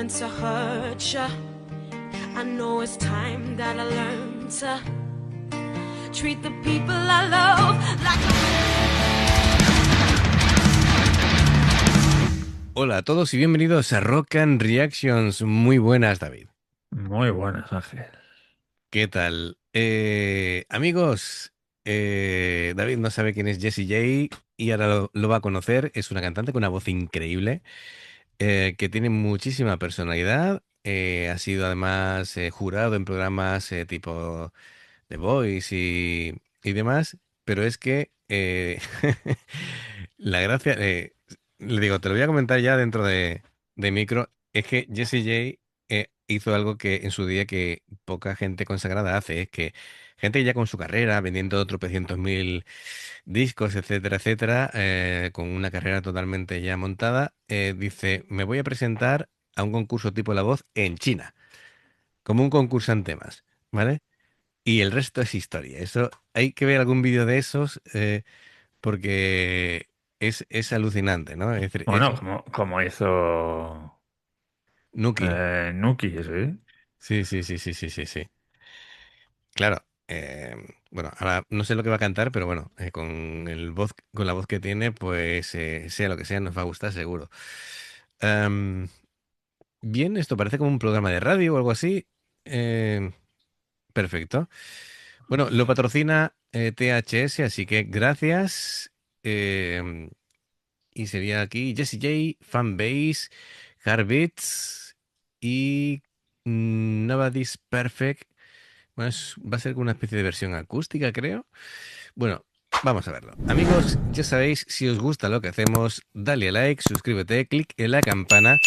meant to hurt ya. I know it's time that I learn to treat the people I love like Hola a todos y bienvenidos a Rock and Reactions. Muy buenas, David. Muy buenas, Ángel. ¿Qué tal? Amigos, David no sabe quién es Jessie J y ahora lo va a conocer. Es una cantante con una voz increíble, que tiene muchísima personalidad. Ha sido además jurado en programas tipo The Voice y demás. Pero es que la gracia, le digo, te lo voy a comentar ya dentro de micro, es que Jessie J hizo algo que en su día que poca gente consagrada hace, es que gente ya con su carrera, vendiendo tropecientos mil discos, etcétera, etcétera, con una carrera totalmente ya montada, dice, me voy a presentar a un concurso tipo La Voz en China, como un concursante más, ¿vale? Y el resto es historia. Eso, hay que ver algún vídeo de esos, porque es alucinante, ¿no? Es decir, Bueno, como hizo Nuki. Nuki, ¿sí? Sí, sí, sí, sí, sí, sí, sí. Claro. Bueno, ahora no sé lo que va a cantar, pero bueno, con la voz que tiene, pues sea lo que sea, nos va a gustar seguro. Em, Bien, esto parece como un programa de radio o algo así. Em, Perfecto. Bueno, lo patrocina THS, así que gracias. Em, y sería aquí Jessie J, Fanbase, Heartbeats y Nobody's Perfect. Bueno, va a ser como una especie de versión acústica, creo. Bueno, vamos a verlo. Amigos, ya sabéis, si os gusta lo que hacemos, dale a like, suscríbete, clic en la campana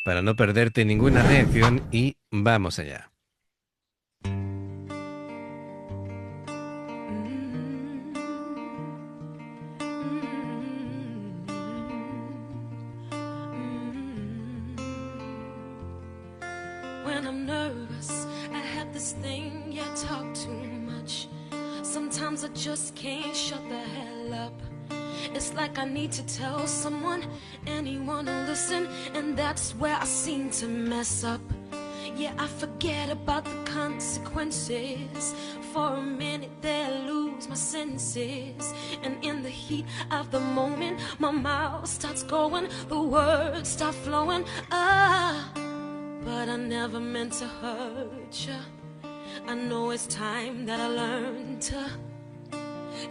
para no perderte ninguna reacción y vamos allá. when I'm nervous. I have this thing, yeah, talk too much. Sometimes I just can't shut the hell up. It's like I need to tell someone, anyone to listen, and that's where I seem to mess up. Yeah, I forget about the consequences. For a minute there, I lose my senses. And in the heat of the moment, my mouth starts going, the words start flowing. But I never meant to hurt you. I know it's time that I learn to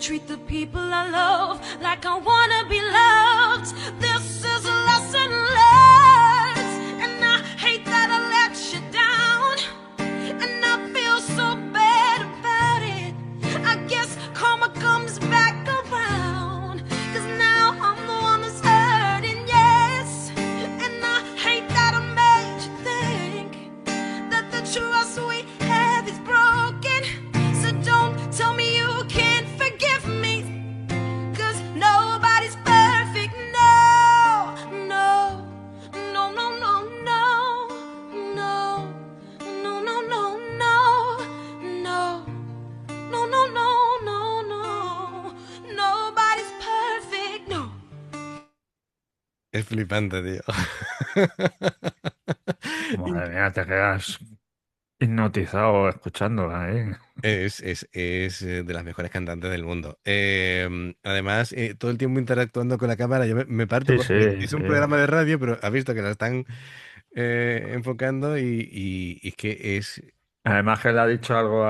treat the people I love like I wanna be loved. This is a lesson learned, and I hate that I let you down, and I feel so bad about it. I guess karma comes back around, 'cause now I'm the one that's hurting, yes. And I hate that I made you think that the trust we have is broken. So don't tell me you can't forgive me, 'cause nobody's perfect. No, no, no, no, no, no, no, no, no, no, no, no, no, no, no, no, no. Nobody's perfect, no. Es flipante, tío. Madre mía, te quedas hipnotizado escuchándola, ¿eh? Es de las mejores cantantes del mundo. Además, todo el tiempo interactuando con la cámara, yo me parto Sí, sí, porque es sí. un programa de radio, pero ha visto que la están enfocando y es que es, Además que le ha dicho algo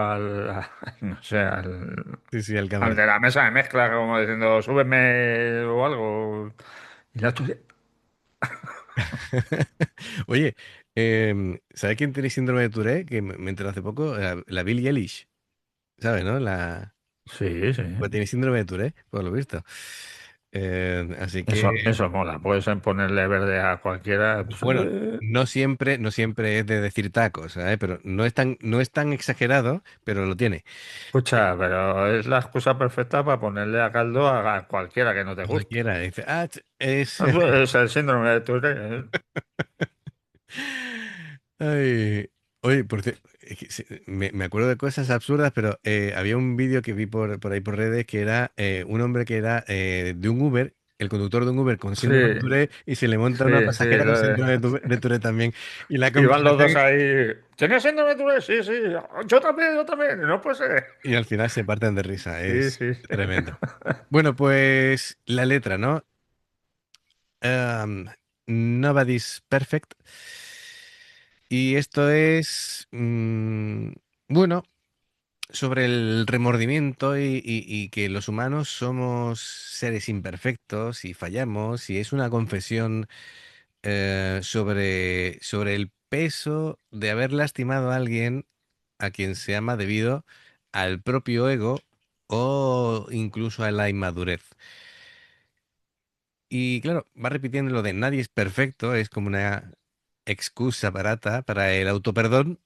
no sé, sí, sí, el al cámara. de la mesa de mezcla, como diciendo, súbeme o algo. Y le ha hecho así. Oye, ¿sabe quién tiene síndrome de Tourette? Que me enteré hace poco, la Billie Eilish, ¿sabes, no? Sí, sí. Pues tiene síndrome de Tourette, por lo visto. Así que Eso mola. Puedes ponerle verde a cualquiera. Pues, bueno, no siempre es de decir tacos, ¿sabes? Pero no es tan exagerado, pero lo tiene. escucha, pero es la excusa perfecta para ponerle a caldo a cualquiera que no te guste. Cualquiera dice, es... Es el síndrome de Tourette. Ay, oye, es que me acuerdo de cosas absurdas, pero había un vídeo que vi por ahí por redes que era un hombre que era de un Uber. el conductor de un Uber con Sí, síndrome de Tourette y se le monta una sí, sí. pasajera con síndrome de Tourette también. Y la Y van los dos conversación, ahí. ¿Tienes síndrome de Tourette? Sí, sí. Yo también, yo también. No puede ser. y al final se parten de risa. Sí, Es sí. tremendo. Bueno, pues la letra, ¿no? Um, Nobody's Perfect. Y esto es, bueno, sobre el remordimiento y que los humanos somos seres imperfectos y fallamos, y es una confesión sobre el peso de haber lastimado a alguien a quien se ama debido al propio ego o incluso a la inmadurez. Y claro, va repitiendo lo de nadie es perfecto, es como una excusa barata para el autoperdón,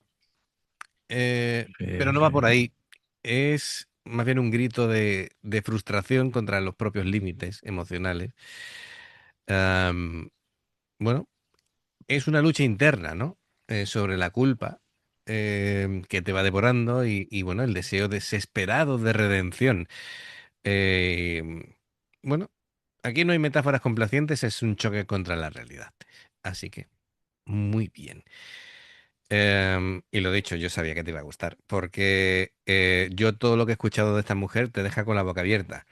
Sí, pero no va por sí. ahí. Es más bien un grito de frustración contra los propios límites emocionales. Am, bueno, es una lucha interna, ¿no? Sobre la culpa que te va devorando y, bueno, el deseo desesperado de redención. Eh, bueno, aquí no hay metáforas complacientes, es un choque contra la realidad. Así que, muy bien. Y lo dicho, yo sabía que te iba a gustar, porque yo todo lo que he escuchado de esta mujer te deja con la boca abierta.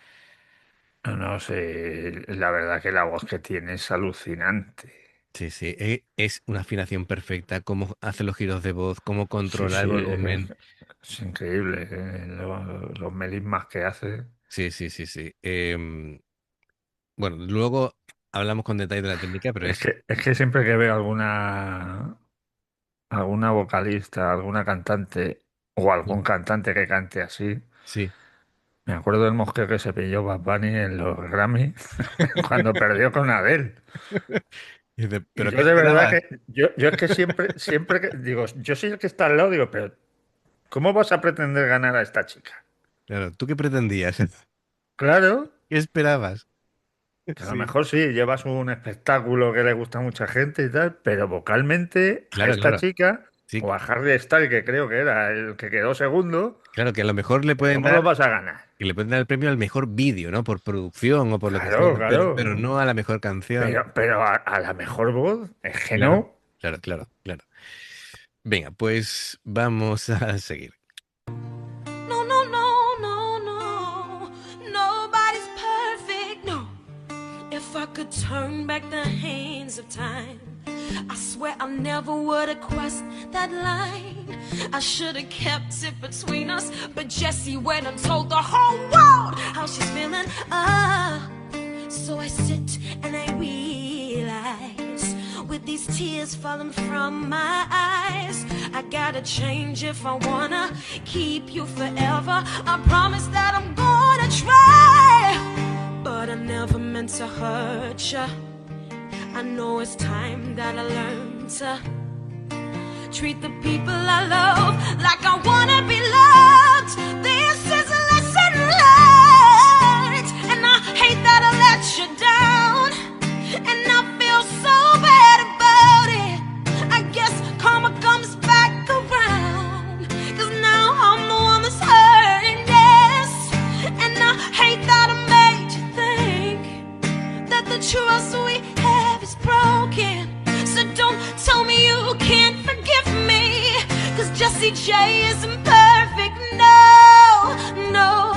No, no sé. La verdad que la voz que tiene es alucinante. Sí, sí, es una afinación perfecta, cómo hace los giros de voz, cómo Sí, controla el sí. volumen. Es increíble. Los melismas que hace. Sí, sí, sí, sí. Bueno, luego hablamos con detalle de la técnica, pero Es que siempre que veo alguna vocalista, alguna cantante o sí, algún cantante que cante así. sí. Me acuerdo del mosqueo que se pilló Bad Bunny en los Grammy cuando perdió con Adele. Y dice, Y ¿pero qué yo de verdad esperabas? que, yo es que siempre que digo, yo soy el que está al lado, digo, pero ¿cómo vas a pretender ganar a esta chica? Claro, ¿tú qué pretendías? Claro, ¿Qué esperabas? que a lo Sí. mejor sí, llevas un espectáculo que le gusta a mucha gente y tal, pero vocalmente a Claro, esta claro. chica, Sí, o a Harry Styles, que creo que era el que quedó segundo, claro que a lo mejor le pueden ¿cómo lo dar, vas a ganar? y le pueden dar el premio al mejor vídeo, ¿no? Por producción o por lo que sea, Claro, pero claro. no a la mejor canción. Pero a la mejor voz, es que Claro, no. claro, claro, claro. Venga, pues vamos a seguir. No, no, no, no, no. Nobody's perfect, no. If I could turn back the hands of time, I swear I never would have crossed that line. I should have kept it between us, but Jessie went and told the whole world how she's feeling. So I sit and I realize, with these tears falling from my eyes, I gotta change if I wanna keep you forever. I promise that I'm gonna try, but I never meant to hurt you. I know it's time that I learn to treat the people I love like I wanna be loved. This is a lesson learned, and I hate that I let you down, and I feel so bad about it. I guess karma comes back around, 'cause now I'm the one that's hurting, yes. And I hate that I made you think that the trust we have is broken. So don't tell me you can't forgive me, 'cause Jessie J isn't perfect. No, no,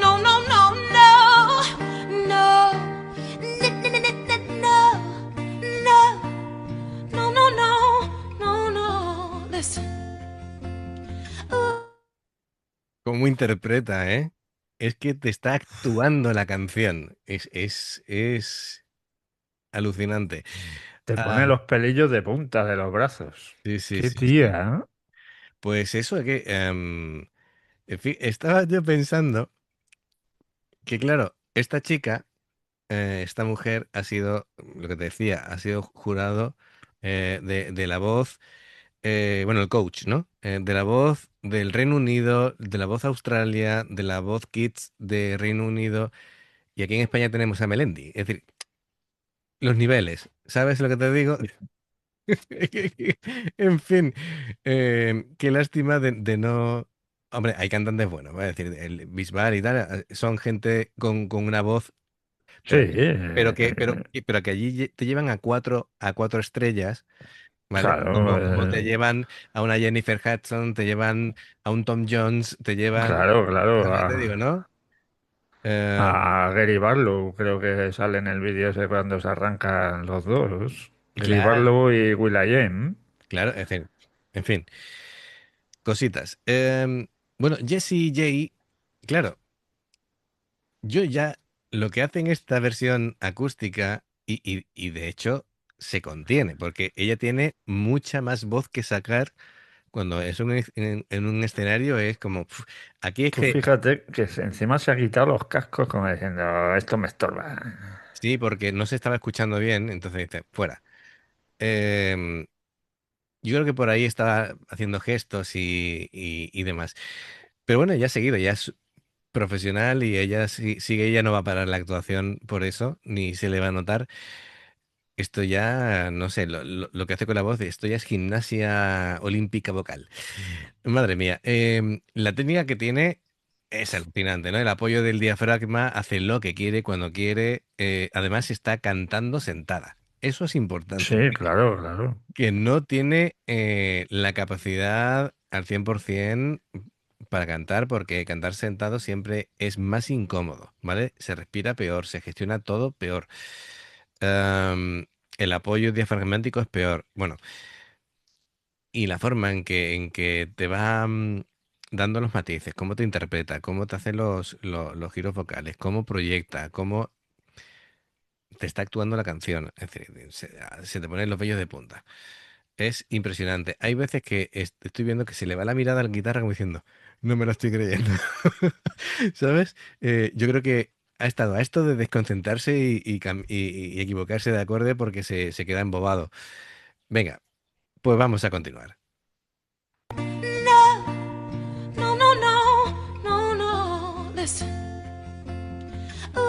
no, no, no, no, no, no, no, no, no, no, no. Listen. Ooh. ¿Cómo interpreta, eh? Es que te está actuando la canción. Es alucinante. Te Ah, pone los pelillos de punta de los brazos. sí, sí, Qué sí, sí. tía, ¿eh? Pues eso es que en fin, estaba yo pensando que, claro, esta chica, esta mujer ha sido, lo que te decía, ha sido jurado de la voz, bueno, el coach, ¿no? De la voz del Reino Unido, de la voz Australia, de la voz Kids de Reino Unido, y aquí en España tenemos a Melendi. Es decir, los niveles, ¿sabes lo que te digo? En fin, qué lástima de no... Hombre, hay cantantes buenos, voy a decir, el Bisbal y tal, son gente con una voz Sí, Pero que allí te llevan a cuatro estrellas, ¿vale? claro, Como te llevan a una Jennifer Hudson, te llevan a un Tom Jones, te llevan, claro, claro. ¿sabes lo que te digo, no? Eh, A Gary Barlow, creo que sale en el vídeo ese cuando se arrancan los dos. Gary claro, Barlow y will.i.am. claro, en fin, cositas. Bueno, Jessie J, claro, yo ya lo que hace en esta versión acústica, y de hecho se contiene, porque ella tiene mucha más voz que sacar cuando es en un escenario, es como, aquí es Tú que, fíjate que encima se ha quitado los cascos como diciendo, esto me estorba. sí, porque no se estaba escuchando bien, entonces dice, fuera. Em, yo creo que por ahí estaba haciendo gestos y demás. Pero bueno, ya ha seguido, ya es profesional y ella sigue, ella no va a parar la actuación por eso, ni se le va a notar. Esto ya, no sé, lo que hace con la voz, esto ya es gimnasia olímpica vocal. Madre mía, la técnica que tiene es alucinante, ¿no? El apoyo del diafragma hace lo que quiere, cuando quiere. Además, está cantando sentada. Eso es importante, Sí, claro, claro. que no tiene la capacidad al 100% para cantar, porque cantar sentado siempre es más incómodo, ¿vale? Se respira peor, se gestiona todo peor. Am, el apoyo diafragmático es peor. Bueno, y la forma en que te va dando los matices, cómo te interpreta, cómo te hace los giros vocales, cómo proyecta, cómo te está actuando la canción. Es decir, se te ponen los vellos de punta. Es impresionante. Hay veces que estoy viendo que se le va la mirada a la guitarra como diciendo, no me lo estoy creyendo. ¿Sabes? Yo creo que ha estado a esto de desconcentrarse y equivocarse de acorde porque se queda embobado. Venga, pues vamos a continuar. No, no, no, no, no, no. Listen. Ooh,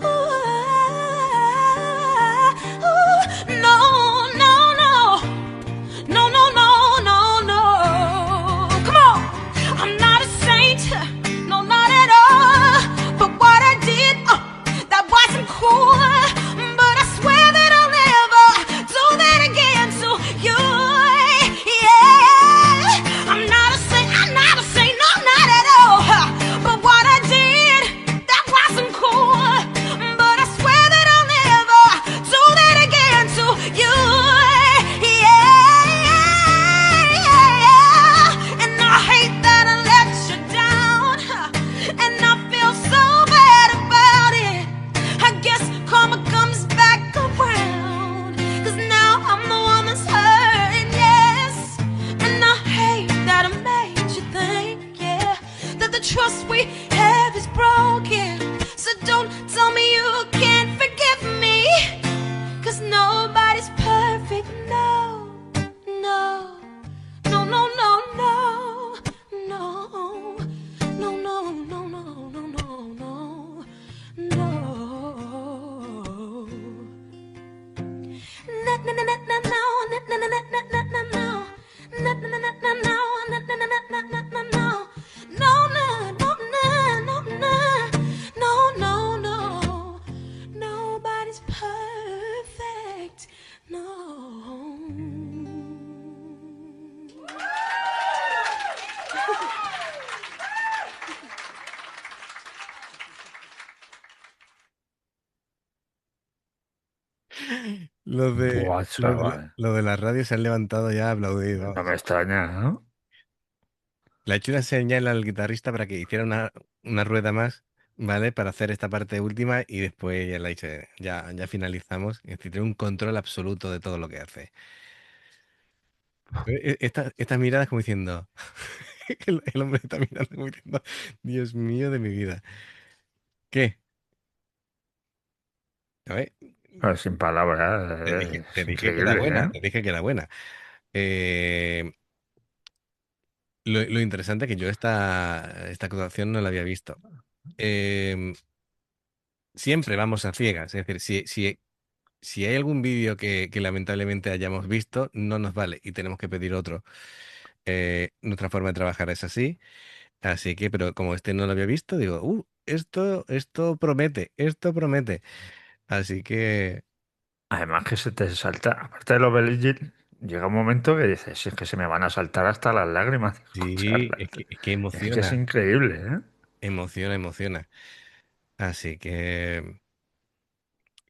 ooh, ooh. No, no, no. No, no, no, no, no. Come on. I'm not a saint. No, not at all. But what I did, that wasn't cool. But I swear that I'll never do that again to you. Yeah. I'm not a saint. No, not at all. But what I did, that wasn't cool. But I swear that I'll never do that again to you. Yeah. And I hate that I let you down. And I feel so bad about it. I guess karma comes back around. 'Cause now I'm the one that's hurting, yes. And I hate that I made you think, yeah, that the trust we have is broken. So don't tell me you can't forgive me. 'Cause nobody's perfect, no, no, no, no, no, no, no, no, no, no, no, no, no, no, no. Na na na na na no, na na na na na na na no, na na na na na no, na na na na na na na no, no no no no no no no no, nobody's perfect, no. Buah, chaval. Los de la radio se han levantado ya a aplaudir, No me vamos. extraña, ¿no? Le he hecho una señal al guitarrista para que hiciera una rueda más, ¿vale? Para hacer esta parte última y después ya le he dicho, ya finalizamos. Es decir, tiene un control absoluto de todo lo que hace. Estas miradas como diciendo, el hombre está mirando como diciendo, Dios mío de mi vida. ¿Qué? A ver, Sin palabras, te es dije que era increíble, buena, ¿eh? te dije que era buena. Eh, lo interesante es que yo esta actuación no la había visto. Eh, siempre vamos a ciegas, es decir, si hay algún vídeo que lamentablemente hayamos visto, no nos vale y tenemos que pedir otro. Nuestra forma de trabajar es así. Así que, pero como este no lo había visto, digo, esto promete, esto promete. Así que, Además que se te salta, aparte de los Belligeant, llega un momento que dices, si es que se me van a saltar hasta las lágrimas de sí, escucharlas. es que Es que es emociona, increíble, ¿eh? emociona, emociona. Así que,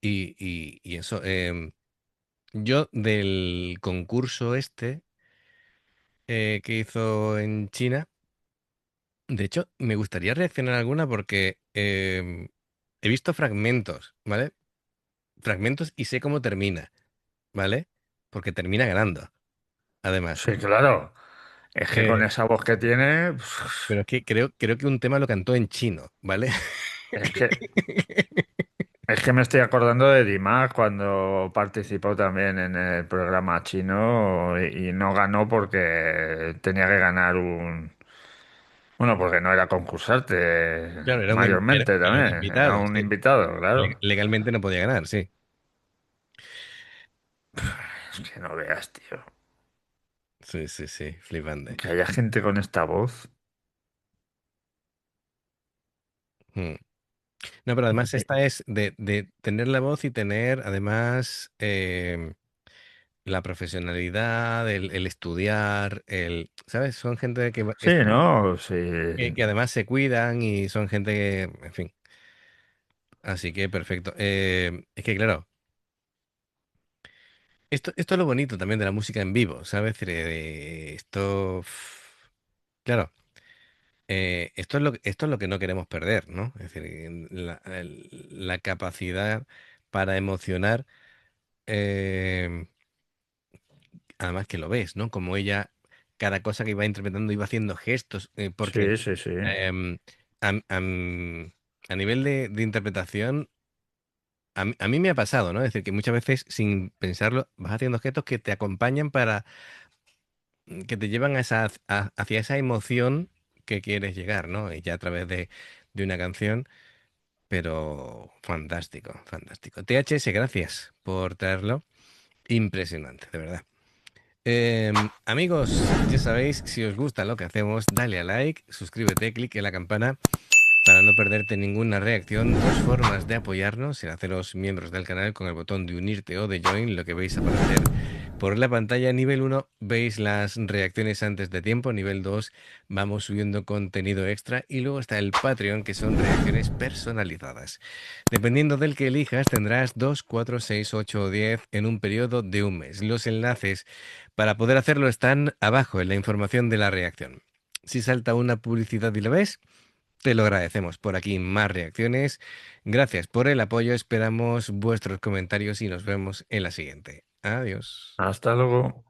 y eso, yo del concurso este que hizo en China, de hecho, me gustaría reaccionar a alguna porque he visto fragmentos, ¿vale? Fragmentos y sé cómo termina, ¿vale? Porque termina ganando, además. Sí, claro. Es que con Eh, esa voz que tiene, pero es que creo que un tema lo cantó en chino, ¿vale? es que, es que me estoy acordando de Dimash cuando participó también en el programa chino y no ganó porque tenía que ganar un... Bueno, porque no era concursante Claro, mayormente era un también, era invitado, un sí. invitado, claro. Legalmente no podía ganar, sí. Es que no veas, tío. Sí, sí, sí, flipante. Que haya gente con esta voz. Mm. No, pero además esta es de tener la voz y tener además la profesionalidad, el estudiar, ¿sabes? Son gente Sí, ¿no? Sí. que además se cuidan y son gente que, en fin, así que perfecto. Es que claro, esto es lo bonito también de la música en vivo, ¿sabes? Esto, claro, esto es lo que no queremos perder, ¿no? Es decir, la capacidad para emocionar, eh, además que lo ves, ¿no? Como ella, cada cosa que iba interpretando iba haciendo gestos, porque Sí, sí, sí. em, a, a nivel de interpretación, a mí me ha pasado, ¿no? Es decir, que muchas veces sin pensarlo vas haciendo gestos que te acompañan para, que te llevan a hacia esa emoción que quieres llegar, ¿no? Y ya a través de una canción, pero fantástico, fantástico. THS, gracias por traerlo. Impresionante, de verdad. Amigos, ya sabéis, si os gusta lo que hacemos, dale a like, suscríbete, click en la campana para no perderte ninguna reacción. Dos formas de apoyarnos: en haceros miembros del canal con el botón de unirte o de join, lo que veis aparecer por la pantalla. Nivel uno veis las reacciones antes de tiempo. Nivel 2 vamos subiendo contenido extra. Y luego está el Patreon, que son reacciones personalizadas. Dependiendo del que elijas, tendrás 2, 4, 6, 8 o 10 en un periodo de un mes. Los enlaces para poder hacerlo están abajo en la información de la reacción. Si salta una publicidad y lo ves, te lo agradecemos. Por aquí más reacciones. Gracias por el apoyo. Esperamos vuestros comentarios y nos vemos en la siguiente. Adiós. Hasta luego.